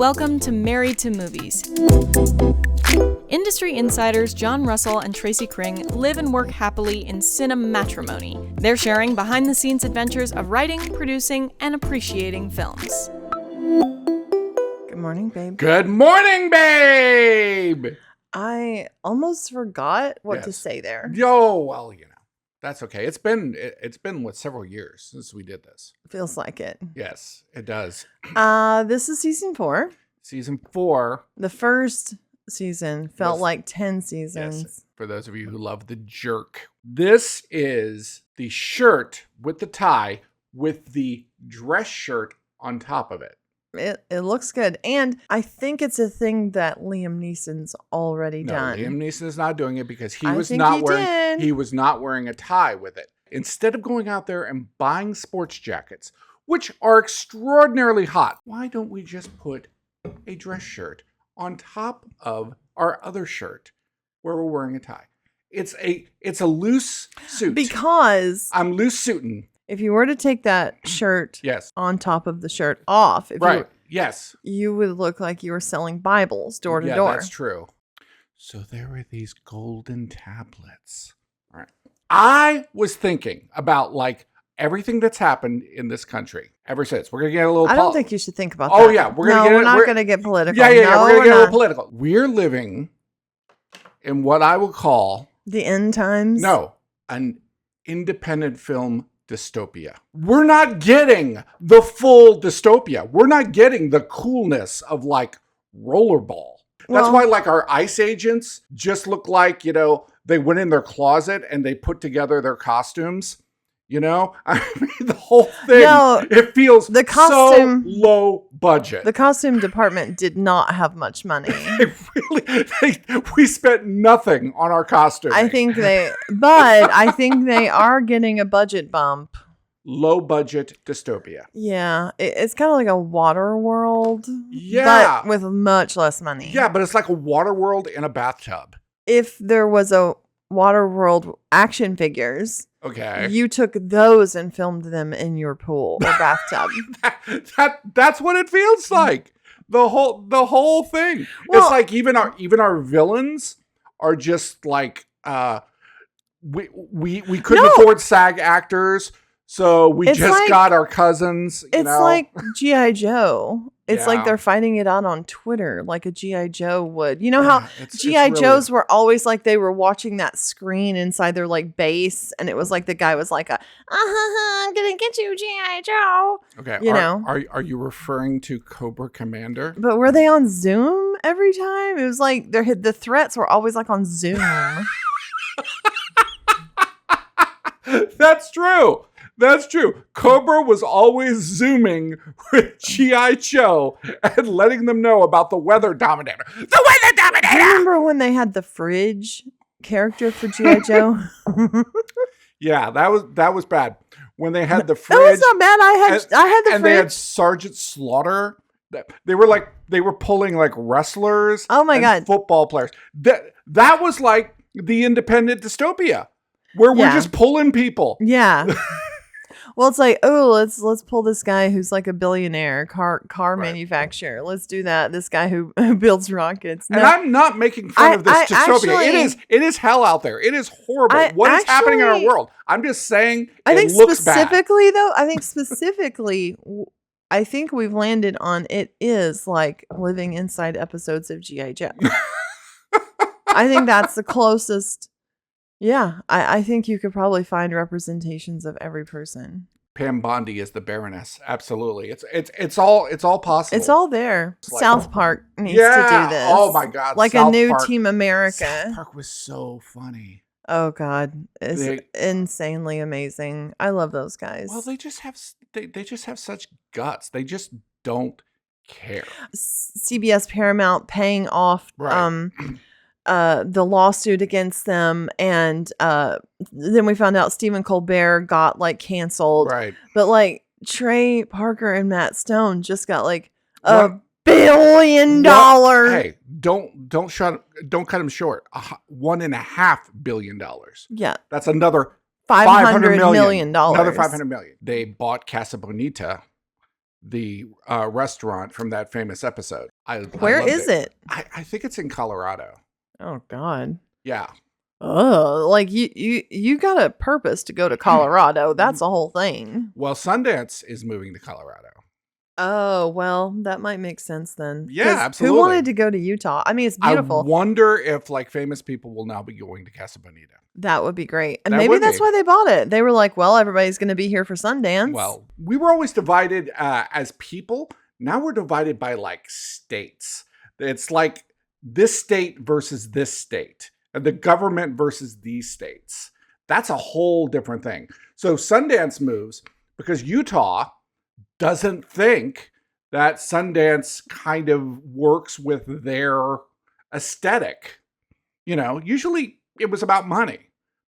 Welcome to Married to Movies. Industry insiders John Russell and Tracy Cring live and work happily in cinematrimony. They're sharing behind-the-scenes adventures of writing, producing, and appreciating films. Good morning, babe. Good morning, babe! I almost forgot what to say there. Well, that's okay. It's been several years since we did this. Feels like it. Yes, it does. This is season 4. Season 4. The first season felt like 10 seasons. Yes, for those of you who love The Jerk. This is the shirt with the tie with the dress shirt on top of it. It looks good. And I think it's a thing that Liam Neeson's already done. Liam Neeson is not doing it because he I was think not he wearing did. he was not wearing a tie with it. Instead of going out there and buying sports jackets, which are extraordinarily hot, why don't we just put a dress shirt on top of our other shirt where we're wearing a tie? It's a loose suit. Because I'm loose suiting. if you were to take that shirt on top of the shirt off, you would look like you were selling Bibles door to door. Yeah, that's true. So there were these golden tablets. All right. I was thinking about everything that's happened in this country ever since. We're going to get a little I don't think you should think about that. Oh, yeah. We're not going to get political. Yeah. We're going to get a little political. We're living in what I will call... the end times? No. An independent film dystopia. We're not getting the full dystopia. We're not getting the coolness of Rollerball. That's why our ICE agents just look like, they went in their closet and they put together their costumes. I mean, the whole thing, it feels so low budget. The costume department did not have much money. We spent nothing on our costumes. I think they are getting a budget bump. Low budget dystopia. Yeah, it's kind of like a water world. Yeah. But with much less money. Yeah, but it's like a water world in a bathtub. If there was a water world action figures... Okay. You took those and filmed them in your pool or bathtub. That's what it feels like. The whole thing. Well, it's like even our villains are just we couldn't afford SAG actors, so we just got our cousins. It's like G.I. Joe. It's like they're fighting it out on Twitter like a G.I. Joe would. You know how G.I. Joes were always they were watching that screen inside their base, and it was the guy was I'm gonna get you, G.I. Joe. Okay. Are you referring to Cobra Commander? But were they on Zoom every time? It was the threats were always on Zoom. That's true. That's true. Cobra was always Zooming with G.I. Joe and letting them know about the Weather Dominator. The Weather Dominator! Remember when they had the fridge character for G.I. Joe? Yeah, that was bad. When they had the fridge. That was not bad. I had the fridge. And they had Sergeant Slaughter. They were pulling wrestlers. Oh my God. Football players. That was like the independent dystopia where we're just pulling people. Yeah. Well, it's let's pull this guy who's a billionaire car manufacturer. Let's do that. This guy who builds rockets. No. And I'm not making fun of this dystopia. It is hell out there. It is horrible. What is happening in our world? I'm just saying it looks bad. I think we've landed on it is like living inside episodes of G.I. Joe. I think that's the closest. Yeah, I think you could probably find representations of every person. Pam Bondi is the Baroness. Absolutely, it's all possible. It's all there. South Park needs to do this. Oh my God, a new Team America. South Park was so funny. Oh God, it's insanely amazing. I love those guys. Well, they just have such guts. They just don't care. CBS Paramount paying off. Right. The lawsuit against them, and then we found out Stephen Colbert got canceled. Right. But Trey Parker and Matt Stone just got $1 billion. Hey, don't cut them short. $1.5 billion. Yeah. That's another $500 million. Another $500 million. They bought Casa Bonita the restaurant from that famous episode. Where is it? I think it's in Colorado. Oh God. Yeah. Oh, like you got a purpose to go to Colorado. That's the whole thing. Well, Sundance is moving to Colorado. Oh, well, that might make sense then. Yeah, absolutely. Who wanted to go to Utah? I mean, it's beautiful. I wonder if like famous people will now be going to Casa Bonita. That would be great. And maybe that's why they bought it. They were like, well, everybody's going to be here for Sundance. Well, we were always divided as people. Now we're divided by like states. It's like this state versus this state. And the government versus these states. That's a whole different thing. So Sundance moves because Utah doesn't think that Sundance kind of works with their aesthetic. You know, usually it was about money,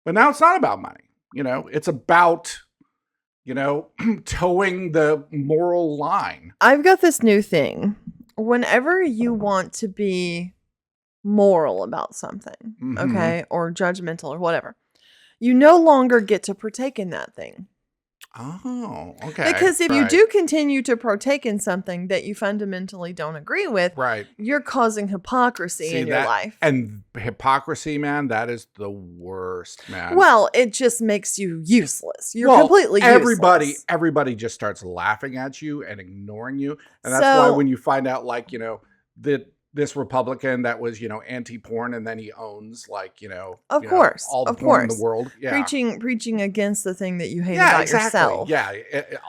but now it's not about money. You know, it's about, you know, towing the moral line. I've got this new thing. Whenever you want to be moral about something, okay, or judgmental or whatever, you no longer get to partake in that thing. Oh, okay. Because if you do continue to partake in something that you fundamentally don't agree with, you're causing hypocrisy in your life. And hypocrisy, man, that is the worst, man. Well, it just makes you useless. You're completely useless. Everybody just starts laughing at you and ignoring you. And that's why when you find out, like, you know, that this Republican that was, you know, anti-porn, and then he owns, like, you know, all the porn in the world. Yeah. Preaching against the thing that you hate about yourself. Yeah,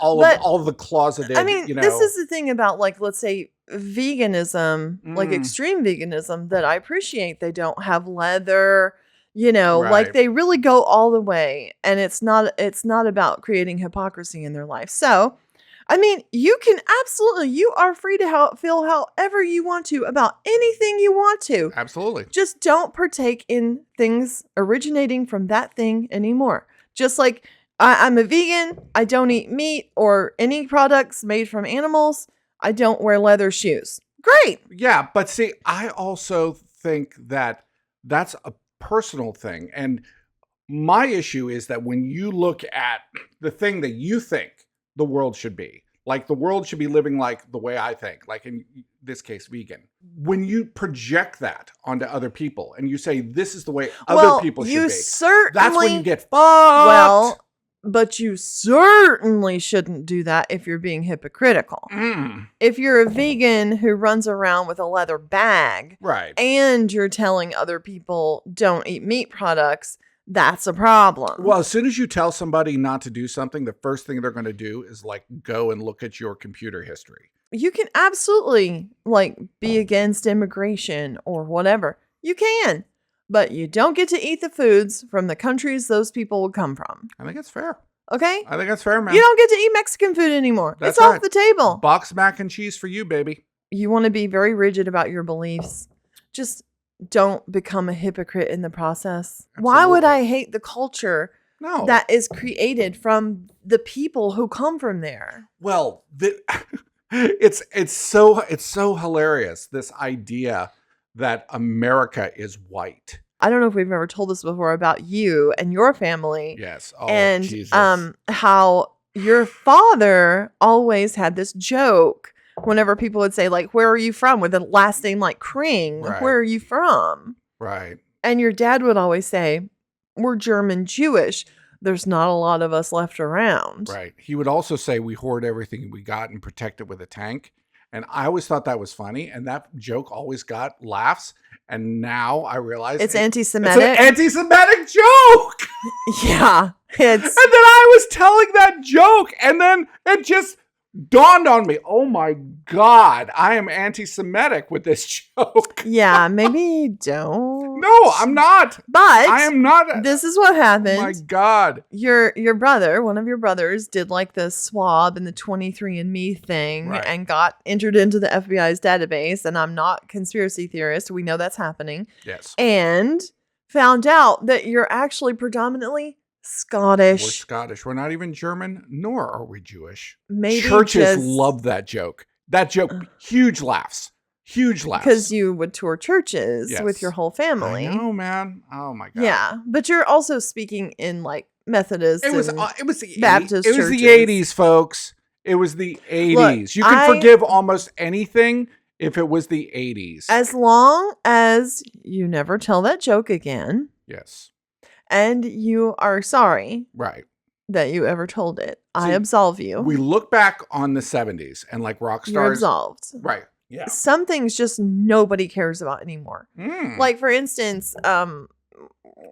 all of the closeted. I mean, this is the thing about, like, let's say veganism, like extreme veganism, that I appreciate. They don't have leather, you know, like they really go all the way, and it's not about creating hypocrisy in their life. So, I mean, you are free to feel however you want to about anything you want to. Absolutely. Just don't partake in things originating from that thing anymore. Just like I'm a vegan, I don't eat meat or any products made from animals. I don't wear leather shoes. Great. Yeah, but see, I also think that that's a personal thing. And my issue is that when you look at the thing that you think the world should be. Like the world should be living like the way I think, like in this case, vegan. When you project that onto other people and you say, this is the way other people should be, that's when you get fucked. Well, but you certainly shouldn't do that if you're being hypocritical. If you're a vegan who runs around with a leather bag, and you're telling other people don't eat meat products, that's a problem. Well, as soon as you tell somebody not to do something, the first thing they're going to do is like go and look at your computer history. You can absolutely like be against immigration or whatever. You can, but you don't get to eat the foods from the countries those people will come from. I think it's fair. Okay? I think that's fair, man. You don't get to eat Mexican food anymore. It's off the table. Box mac and cheese for you, baby. You want to be very rigid about your beliefs. Just don't become a hypocrite in the process. Absolutely. Why would I hate the culture that is created from the people who come from there? Well, it's so hilarious, this idea that America is white. I don't know if we've ever told this before about you and your family. Yes. Oh, and Jesus. How your father always had this joke whenever people would say, like, where are you from? With a last name like Cring. Where are you from? Right. And your dad would always say, we're German Jewish. There's not a lot of us left around. Right. He would also say we hoard everything we got and protect it with a tank. And I always thought that was funny. And that joke always got laughs. And now I realize it's anti-Semitic. It's an anti-Semitic joke. Yeah. And then I was telling that joke. And then it just dawned on me, oh my God, I am anti-Semitic with this joke. Yeah, maybe don't. No, I'm not. But I am not. This is what happened. Oh my God. Your brother, one of your brothers, did like the swab and the 23andMe thing and got entered into the FBI's database. And I'm not conspiracy theorist. We know that's happening. Yes. And found out that you're actually predominantly Scottish. We're Scottish. We're not even German, nor are we Jewish. Maybe churches love that joke. That joke, huge laughs. Huge laughs. Because you would tour churches with your whole family. I know, man. Oh my God. Yeah, but you're also speaking in like Methodist. It was Baptist churches. It was the 80s, folks. It was the 80s. You can forgive almost anything if it was the 80s. As long as you never tell that joke again. Yes. And you are sorry. Right. That you ever told it. I absolve you. We look back on the 70s and like rock stars. You're absolved. Right. Yeah. Some things just nobody cares about anymore. Like, for instance,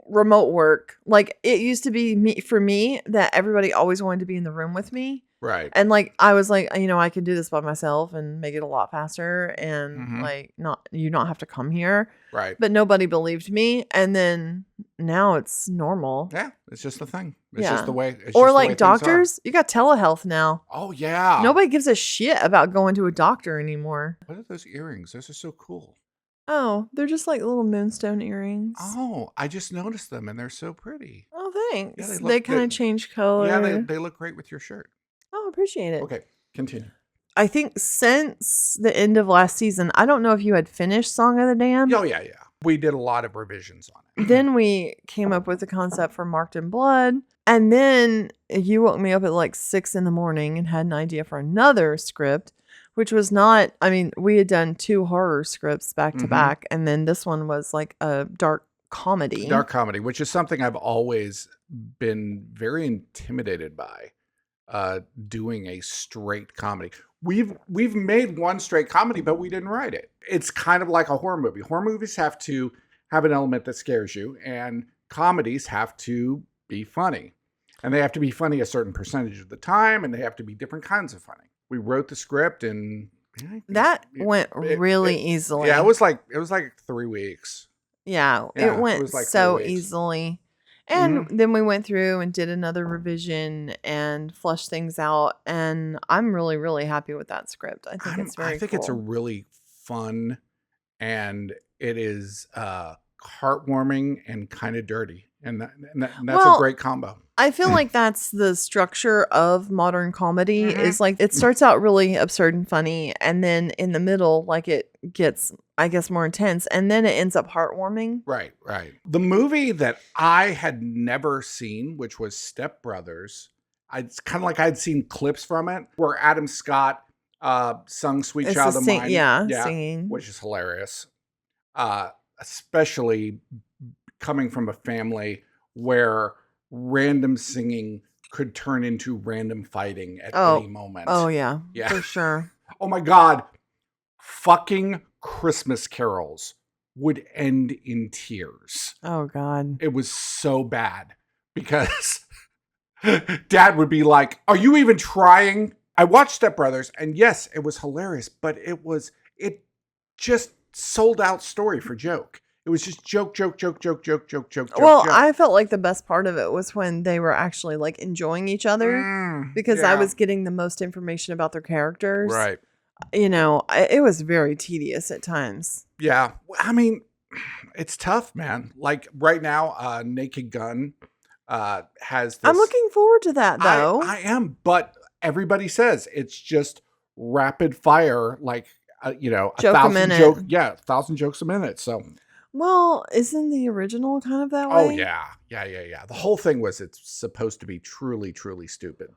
remote work. Like, it used to be for me that everybody always wanted to be in the room with me. Right. And like, I was like, I can do this by myself and make it a lot faster and like you not have to come here. Right. But nobody believed me. And then now it's normal. Yeah. It's just a thing. It's just the way. Or like doctors, you got telehealth now. Oh yeah. Nobody gives a shit about going to a doctor anymore. What are those earrings? Those are so cool. Oh, they're just like little moonstone earrings. Oh, I just noticed them and they're so pretty. Oh, thanks. Yeah, they kind of change color. Yeah, they look great with your shirt. Oh, appreciate it. Okay, continue. I think since the end of last season, I don't know if you had finished Song of the Damned. Oh, yeah. We did a lot of revisions on it. Then we came up with the concept for Marked in Blood. And then you woke me up at like 6 a.m. and had an idea for another script, which was not, we had done 2 horror scripts back to back. And then this one was like a dark comedy. Dark comedy, which is something I've always been very intimidated by. Doing a straight comedy. We've made one straight comedy, but we didn't write it. It's kind of like a horror movie. Horror movies have to have an element that scares you, and comedies have to be funny. And they have to be funny a certain percentage of the time, and they have to be different kinds of funny. We wrote the script and that went really easily. Yeah, it was like 3 weeks. Yeah, it went like so easily. And then we went through and did another revision and flushed things out. And I'm really, really happy with that script. I think it's very cool. It's a really fun, and it is heartwarming and kind of dirty. And that's a great combo. I feel like that's the structure of modern comedy is like it starts out really absurd and funny. And then in the middle, like it gets, I guess, more intense. And then it ends up heartwarming. Right. The movie that I had never seen, which was Step Brothers, it's kind of like I'd seen clips from it where Adam Scott sung Sweet Child of Mine. Yeah, singing. Which is hilarious. Especially coming from a family where random singing could turn into random fighting at any moment. Oh, yeah. For sure. Oh, my God. Fucking Christmas carols would end in tears. Oh, God. It was so bad because Dad would be like, are you even trying? I watched Step Brothers, and yes, it was hilarious, but it just sold out story for joke. It was just joke. Well, I felt like the best part of it was when they were actually like enjoying each other because I was getting the most information about their characters. Right. It was very tedious at times. Yeah. It's tough, man. Like right now, Naked Gun has this. I'm looking forward to that though. I am, but everybody says it's just rapid fire, like, 1,000 jokes. Yeah, 1,000 jokes a minute. So. Well, isn't the original kind of that way? Oh, yeah. The whole thing was it's supposed to be truly, truly stupid.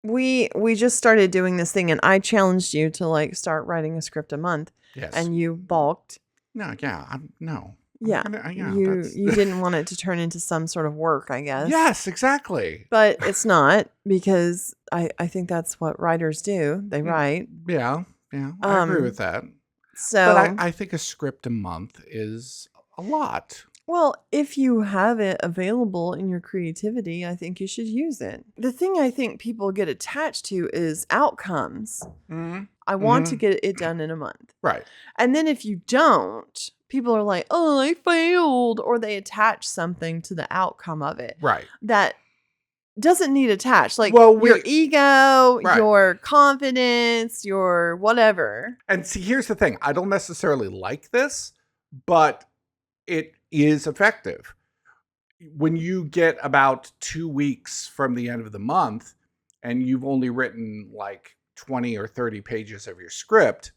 We just started doing this thing, and I challenged you to like start writing a script a month. Yes. And you balked. No, yeah. No. Yeah. You didn't want it to turn into some sort of work, I guess. Yes, exactly. But it's not, because I think that's what writers do. They write. Yeah. I agree with that. So, but I think a script a month is a lot. Well, if you have it available in your creativity, I think you should use it. The thing I think people get attached to is outcomes. I want to get it done in a month. Right. And then if you don't, people are like, oh, I failed. Or they attach something to the outcome of it. Right. That doesn't need attached. Like your ego, your confidence, your whatever. And see, here's the thing. I don't necessarily like this, but it is effective. When you get about 2 weeks from the end of the month and you've only written like 20 or 30 pages of your script,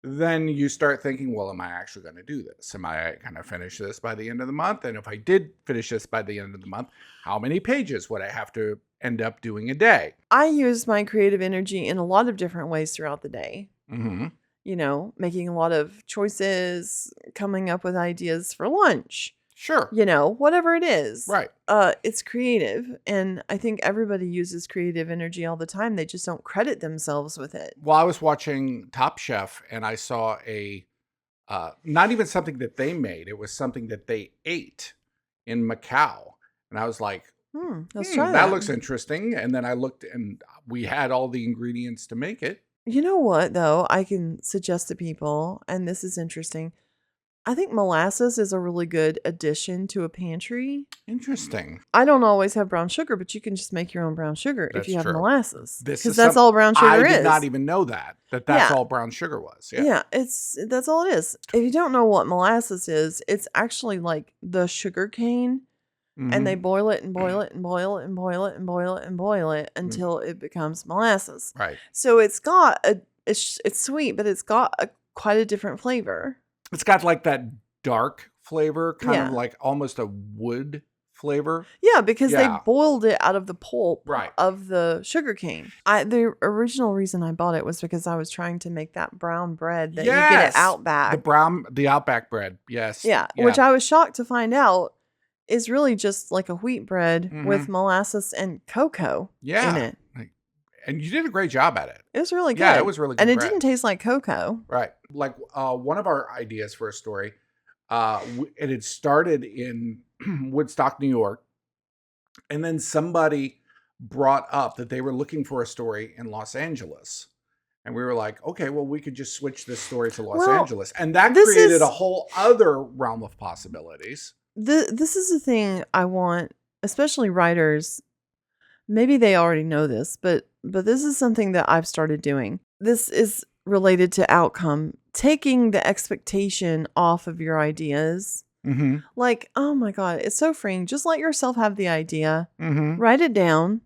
then you start thinking, well, am I actually going to do this? Am I going to finish this by the end of the month? And if I did finish this by the end of the month, how many pages would I have to end up doing a day? I use my creative energy in a lot of different ways throughout the day. Mm-hmm. You know, making a lot of choices, coming up with ideas for lunch. Sure. You know, whatever it is. Right. It's creative. And I think everybody uses creative energy all the time. They just don't credit themselves with it. Well, I was watching Top Chef and I saw not even something that they made. It was something that they ate in Macau. And I was like, let's try that looks interesting. And then I looked and we had all the ingredients to make it. You know what, though, I can suggest to people, and this is interesting. I think molasses is a really good addition to a pantry. Interesting. I don't always have brown sugar, but you can just make your own brown sugar if you have true. molasses. Because that's all brown sugar is. I did not even know that's all brown sugar was. Yeah, that's all it is. If you don't know what molasses is, it's actually like the sugar cane. Mm-hmm. And they boil it and boil it and boil it and boil it and boil it and boil it until it becomes molasses. Right. So it's got it's sweet, but it's got quite a different flavor. It's got like that dark flavor, kind of like almost a wood flavor. Yeah, because they boiled it out of the pulp right. of the sugar cane. The original reason I bought it was because I was trying to make that brown bread that you get at Outback. The Outback bread. Yes. Yeah, which I was shocked to find out is really just like a wheat bread with molasses and cocoa in it. And you did a great job at it. It was really good. Yeah, it was really good. And it didn't taste like cocoa. Right. Like one of our ideas for a story, it had started in Woodstock, New York. And then somebody brought up that they were looking for a story in Los Angeles. And we were like, okay, well, we could just switch this story to Los Angeles. And that created a whole other realm of possibilities. This is the thing I want, especially writers. Maybe they already know this, but this is something that I've started doing. This is related to outcome, taking the expectation off of your ideas. Mm-hmm. Like, oh my God, it's so freeing. Just let yourself have the idea, write it down,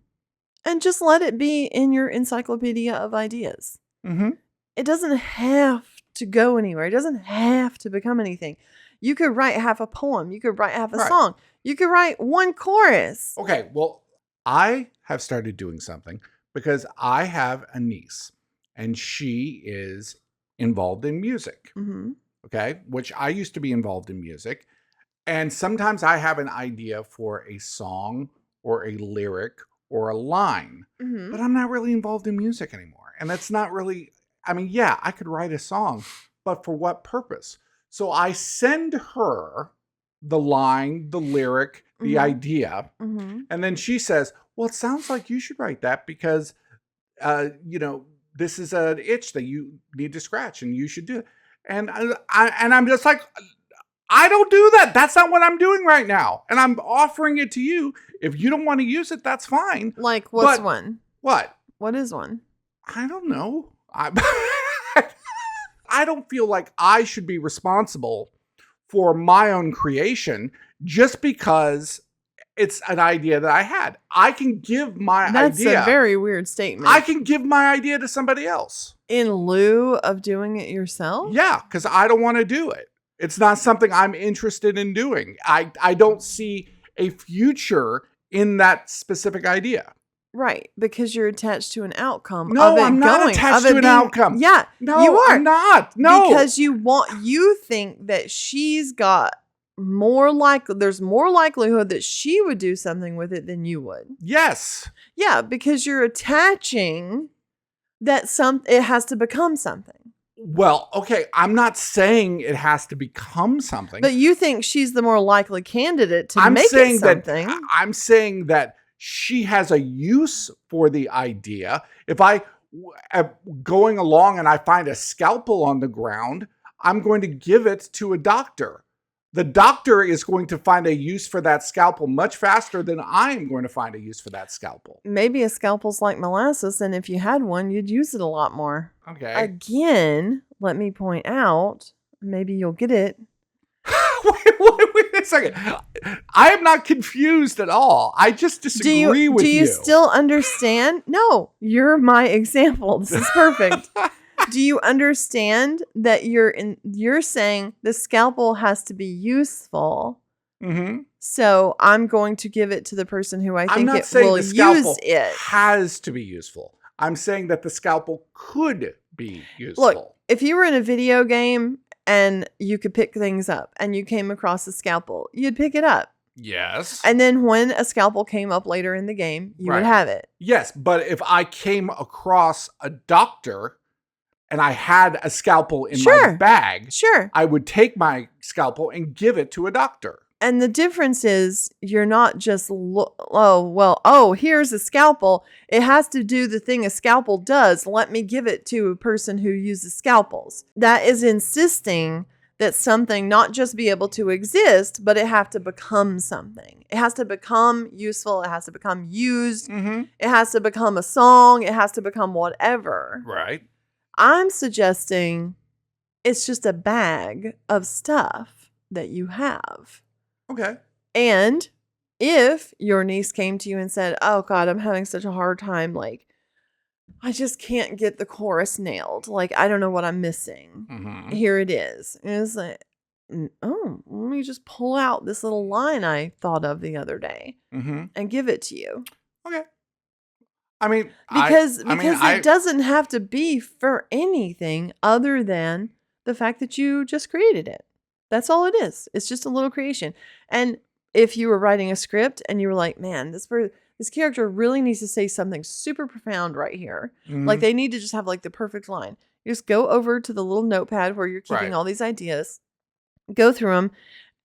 and just let it be in your encyclopedia of ideas. Mm-hmm. It doesn't have to go anywhere. It doesn't have to become anything. You could write half a poem. You could write half a song. You could write one chorus. Okay, well, I have started doing something because I have a niece and she is involved in music. Mm-hmm. Okay, which I used to be involved in music. And sometimes I have an idea for a song or a lyric or a line, but I'm not really involved in music anymore. And that's not really, I could write a song, but for what purpose? So I send her the line, the lyric, the idea, and then she says, well, it sounds like you should write that because, this is an itch that you need to scratch and you should do it. And I'm just like, I don't do that. That's not what I'm doing right now. And I'm offering it to you. If you don't want to use it, that's fine. Like what's one? What? What is one? I don't know. I don't feel like I should be responsible for my own creation just because it's an idea that I had. I can give my idea. That's a very weird statement. I can give my idea to somebody else. In lieu of doing it yourself? Yeah, because I don't want to do it. It's not something I'm interested in doing. I don't see a future in that specific idea. Right, because you're attached to an outcome. No, I'm not attached to an outcome. Yeah, no, you are. I'm not. No, because you think that she's got there's more likelihood that she would do something with it than you would. Yes. Yeah, because you're attaching that it has to become something. Well, okay, I'm not saying it has to become something. But you think she's the more likely candidate to make it something. I'm saying that she has a use for the idea. If I am going along and I find a scalpel on the ground, I'm going to give it to a doctor. The doctor is going to find a use for that scalpel much faster than I'm going to find a use for that scalpel. Maybe a scalpel's like molasses, and if you had one, you'd use it a lot more. Okay. Again, let me point out, maybe you'll get it. Wait a second. I am not confused at all. I just disagree with you. Do you still understand? No, you're my example. This is perfect. Do you understand that you're saying the scalpel has to be useful? Mm-hmm. So I'm going to give it to the person who I think it will use it. Has to be useful. I'm saying that the scalpel could be useful. Look, if you were in a video game and you could pick things up and you came across a scalpel, you'd pick it up. Yes. And then when a scalpel came up later in the game, you would have it. Yes, but if I came across a doctor and I had a scalpel in my bag, I would take my scalpel and give it to a doctor. And the difference is you're not just, here's a scalpel. It has to do the thing a scalpel does. Let me give it to a person who uses scalpels. That is insisting that something not just be able to exist, but it have to become something. It has to become useful. It has to become used. Mm-hmm. It has to become a song. It has to become whatever. Right. I'm suggesting it's just a bag of stuff that you have. Okay. And if your niece came to you and said, oh God, I'm having such a hard time. Like, I just can't get the chorus nailed. Like, I don't know what I'm missing. Mm-hmm. Here it is. And it's like, oh, let me just pull out this little line I thought of the other day and give it to you. Okay. I mean, because it doesn't have to be for anything other than the fact that you just created it. That's all it is. It's just a little creation. And if you were writing a script and you were like, man, this character really needs to say something super profound right here. Mm-hmm. Like they need to just have like the perfect line. You just go over to the little notepad where you're keeping all these ideas, go through them,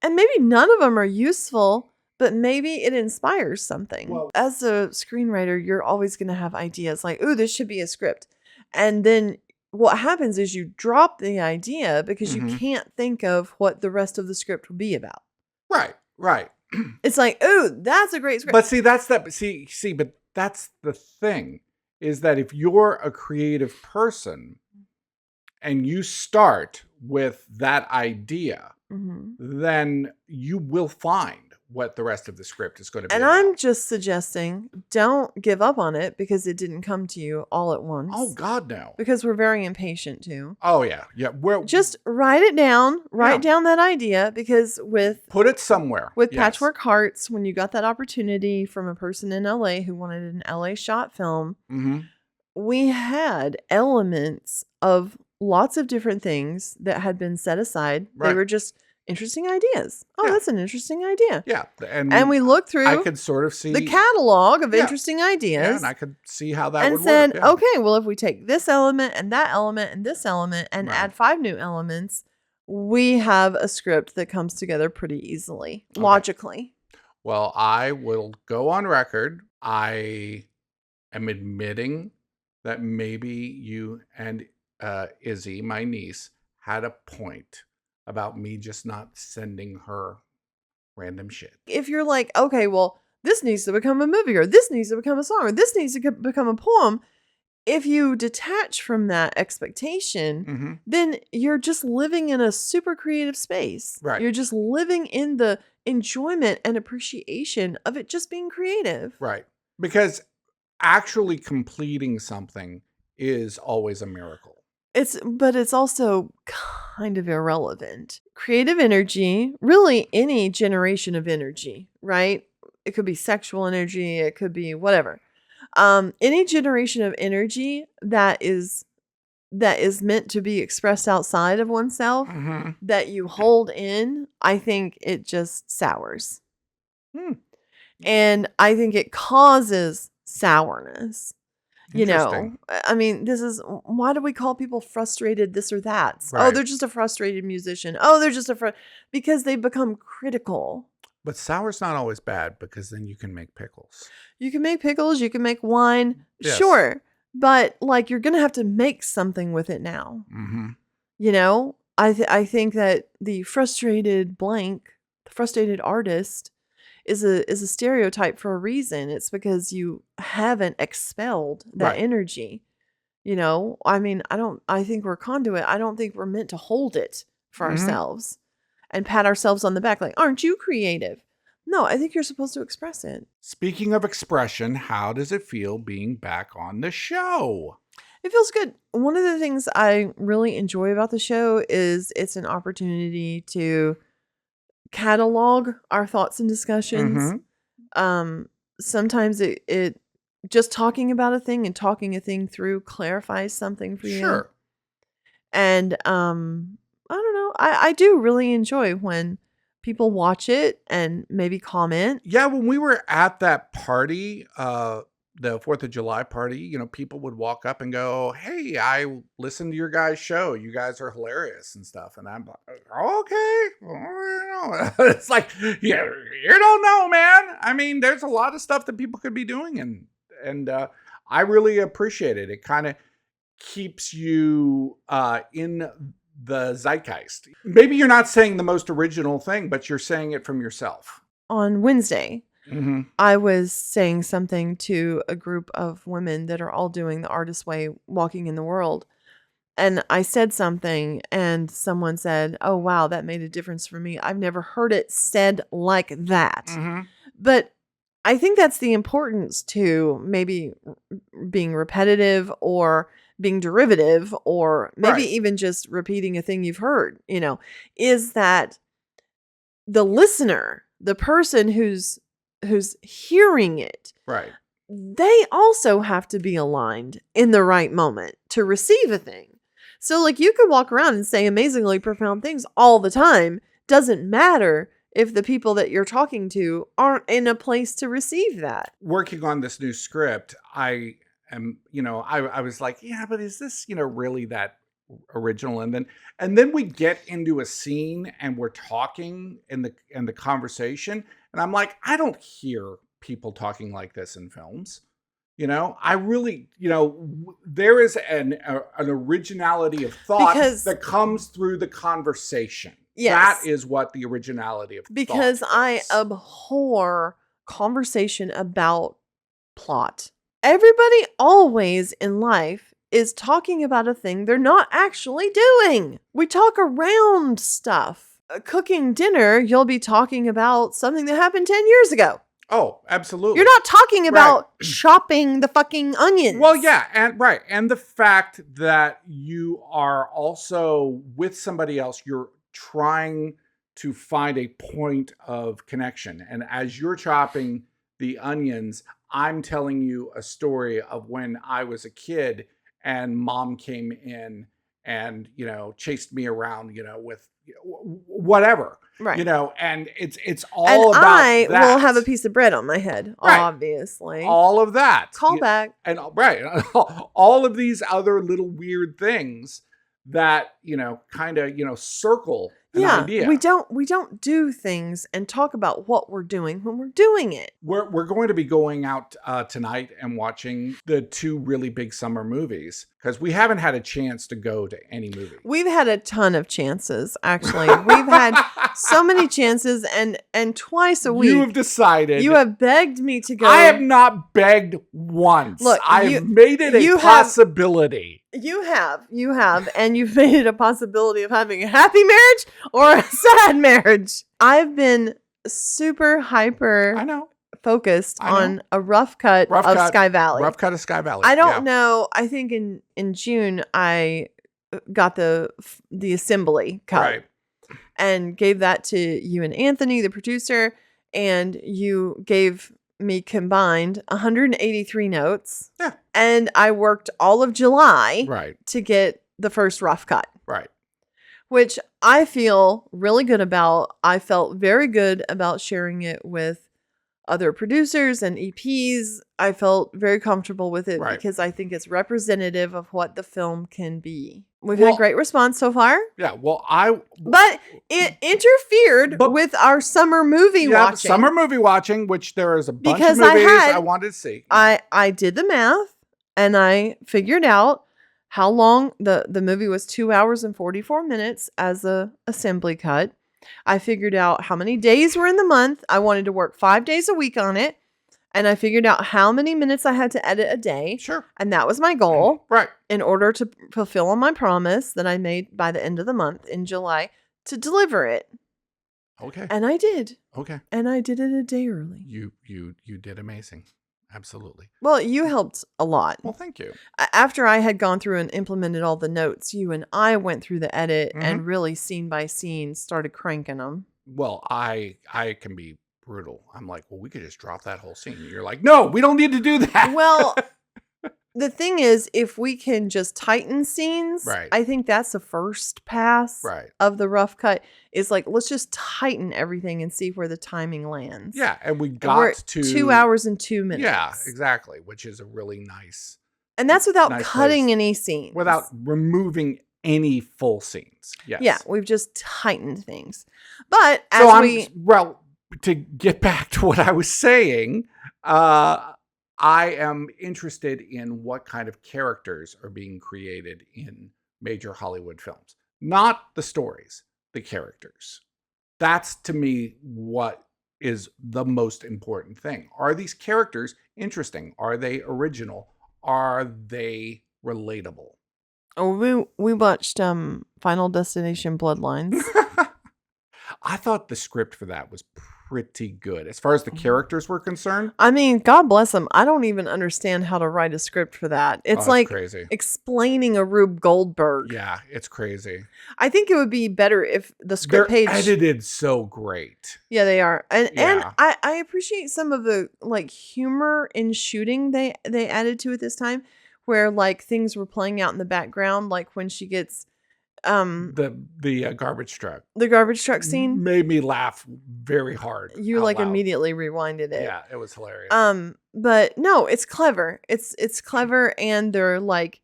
and maybe none of them are useful, but maybe it inspires something. Well, as a screenwriter, you're always going to have ideas like, ooh, this should be a script. And then what happens is you drop the idea because you can't think of what the rest of the script will be about. Right. It's like, ooh, that's a great script. But but that's the thing, is that if you're a creative person and you start with that idea, then you will find what the rest of the script is going to be. And about. I'm just suggesting, don't give up on it because it didn't come to you all at once. Oh, God, no. Because we're very impatient too. Oh, yeah. Yeah. Just write it down. Write down that idea because put it somewhere. With Patchwork Hearts, when you got that opportunity from a person in LA who wanted an LA shot film, we had elements of lots of different things that had been set aside. Right. They were just interesting ideas. Oh, that's an interesting idea. Yeah. And we looked through. I could sort of see the catalog of interesting ideas. Yeah, and I could see how that would work. And said, okay, well, if we take this element and that element and this element and add 5 new elements, we have a script that comes together pretty easily, logically. Well, I will go on record. I am admitting that maybe you and Izzy, my niece, had a point about me just not sending her random shit. If you're like, okay, well, this needs to become a movie, or this needs to become a song, or this needs to become a poem, if you detach from that expectation, then you're just living in a super creative space. Right. You're just living in the enjoyment and appreciation of it just being creative. Right. Because actually completing something is always a miracle. But it's also kind of irrelevant. Creative energy, really any generation of energy, right? It could be sexual energy, it could be whatever. Any generation of energy that is meant to be expressed outside of oneself, that you hold in, I think it just sours. And I think it causes sourness. You know, I mean, why do we call people frustrated this or that? Right. Oh, they're just a frustrated musician. Oh, they're just because they become critical. But sour's not always bad because then you can make pickles. You can make pickles. You can make wine. Yes. Sure. But like, you're going to have to make something with it now. You know, I think that the frustrated artist is a stereotype for a reason. It's because you haven't expelled that energy. You know, I mean, I think we're conduit. I don't think we're meant to hold it for ourselves and pat ourselves on the back like, aren't you creative? No, I think you're supposed to express it. Speaking of expression, how does it feel being back on the show? It feels good. One of the things I really enjoy about the show is it's an opportunity to catalog our thoughts and discussions. Mm-hmm. Sometimes it just talking about a thing and talking a thing through clarifies something for you. Sure. And I don't know. I do really enjoy when people watch it and maybe comment. Yeah, when we were at that party, the 4th of July party, people would walk up and go, "Hey, I listened to your guys' show. You guys are hilarious and stuff." And I'm like, "Okay." Well, it's like, yeah, you don't know, man. I mean, there's a lot of stuff that people could be doing, and I really appreciate it. It kind of keeps you in the zeitgeist. Maybe you're not saying the most original thing, but you're saying it from yourself. On Wednesday, Mm-hmm. I was saying something to a group of women that are all doing the artist way, walking in the world. And I said something and someone said, "Oh, wow, that made a difference for me. I've never heard it said like that." Mm-hmm. But I think that's the importance to maybe being repetitive or being derivative or maybe even just repeating a thing you've heard, is that the listener, the person who's hearing it, Right. they also have to be aligned in the right moment to receive a thing. So like you could walk around and say amazingly profound things all the time. Doesn't matter if the people that you're talking to aren't in a place to receive that. Working on this new script, I was like, yeah, but is this, really that original? And then we get into a scene and we're talking in the conversation, and I'm like, I don't hear people talking like this in films. I really, there is an originality of thought that comes through the conversation. Yes. That is what the originality of because thought I is. abhor conversation about plot. Everybody always in life is talking about a thing they're not actually doing. We talk around stuff. Cooking dinner, you'll be talking about something that happened 10 years ago. Oh, absolutely. You're not talking about chopping the fucking onions. Well, yeah, and the fact that you are also with somebody else, you're trying to find a point of connection. And as you're chopping the onions, I'm telling you a story of when I was a kid and mom came in and, chased me around, with whatever. Right. And it's all about I that. will have a piece of bread on my head, obviously. All of that. Callback. And all of these other little weird things that, kind of, circle an idea. We don't do things and talk about what we're doing when we're doing it. We're going to be going out tonight and watching the 2 really big summer movies because we haven't had a chance to go to any movie. We've had a ton of chances, actually. We've had so many chances and twice a week. You have decided. You have begged me to go. I have not begged once. Look, I've made it a possibility. You have, and you've made it a possibility of having a happy marriage or a sad marriage. I've been super hyper focused on a rough cut of Sky Valley. Rough cut of Sky Valley. I don't know. I think in June I got the assembly cut and gave that to you and Anthony, the producer, and you gave me combined 183 notes. Yeah. And I worked all of July to get the first rough cut. Right. Which I feel really good about. I felt very good about sharing it with other producers and EPs. I felt very comfortable with it because I think it's representative of what the film can be. We've had a great response so far. Yeah, well, but it interfered with our summer movie watching. Summer movie watching, which there is a bunch of movies I wanted to see. I did the math and I figured out how long the movie was. 2 hours and 44 minutes as a assembly cut. I figured out how many days were in the month. I wanted to work 5 days a week on it. And I figured out how many minutes I had to edit a day. Sure. And that was my goal. Right. In order to fulfill on my promise that I made by the end of the month in July to deliver it. Okay. And I did. Okay. And I did it a day early. You did amazing. absolutely. Well, you helped a lot. Well, thank you. After I had gone through and implemented all the notes, you and I went through the edit and really scene by scene started cranking them. Well, I can be brutal. I'm like, well, we could just drop that whole scene. You're like, no, we don't need to do that. Well, the thing is, if we can just tighten scenes, right. I think that's the first pass of the rough cut. Is like, let's just tighten everything and see where the timing lands. Yeah, and we got to 2 hours and 2 minutes. Yeah, exactly, which is a really nice. And that's without cutting any scenes. Without removing any full scenes. Yes. Yeah, we've just tightened things. But to get back to what I was saying, I am interested in what kind of characters are being created in major Hollywood films. Not the stories, the characters. That's, to me, what is the most important thing. Are these characters interesting? Are they original? Are they relatable? Oh, we watched Final Destination Bloodlines. I thought the script for that was pretty good as far as the characters were concerned. I mean, God bless them. I don't even understand how to write a script for that. It's like crazy. Explaining a Rube Goldberg. Yeah, it's crazy. I think it would be better if the script page edited so great. Yeah, they are. And I appreciate some of the like humor in shooting they added to it this time, where like things were playing out in the background, like when she gets the garbage truck. The garbage truck scene made me laugh very hard. You like loud. Immediately rewinded it. Yeah, it was hilarious. But no, it's clever. It's clever, and they're like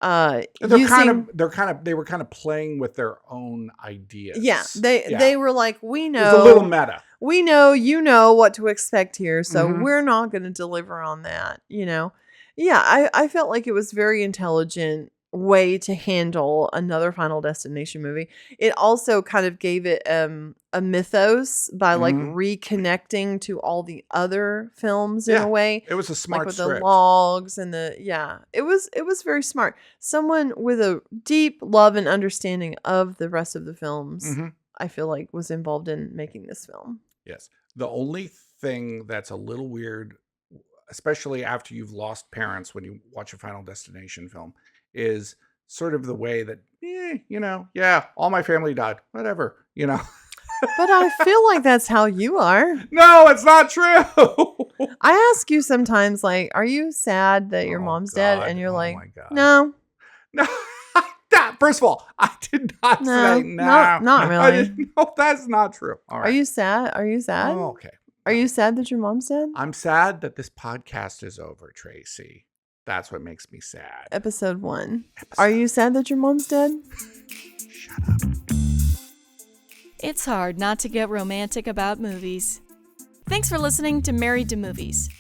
they were kind of playing with their own ideas. Yeah, they were like, we know. It's a little meta. We know you know what to expect here, so we're not going to deliver on that, you know. Yeah, I felt like it was very intelligent way to handle another Final Destination movie. It also kind of gave it a mythos by like reconnecting to all the other films in a way. It was a smart with script. The logs and it was very smart. Someone with a deep love and understanding of the rest of the films, I feel like was involved in making this film. Yes. The only thing that's a little weird, especially after you've lost parents when you watch a Final Destination film, is sort of the way that, all my family died, whatever, But I feel like that's how you are. No, it's not true. I ask you sometimes, like, are you sad that your mom's dead? And you're like, no. First of all, I did not say no. Not really. No, that's not true. All right. Are you sad? Oh, okay. Are you sad that your mom's dead? I'm sad that this podcast is over, Tracy. That's what makes me sad. Episode 1. Are you sad that your mom's dead? Shut up. It's hard not to get romantic about movies. Thanks for listening to Married to Movies.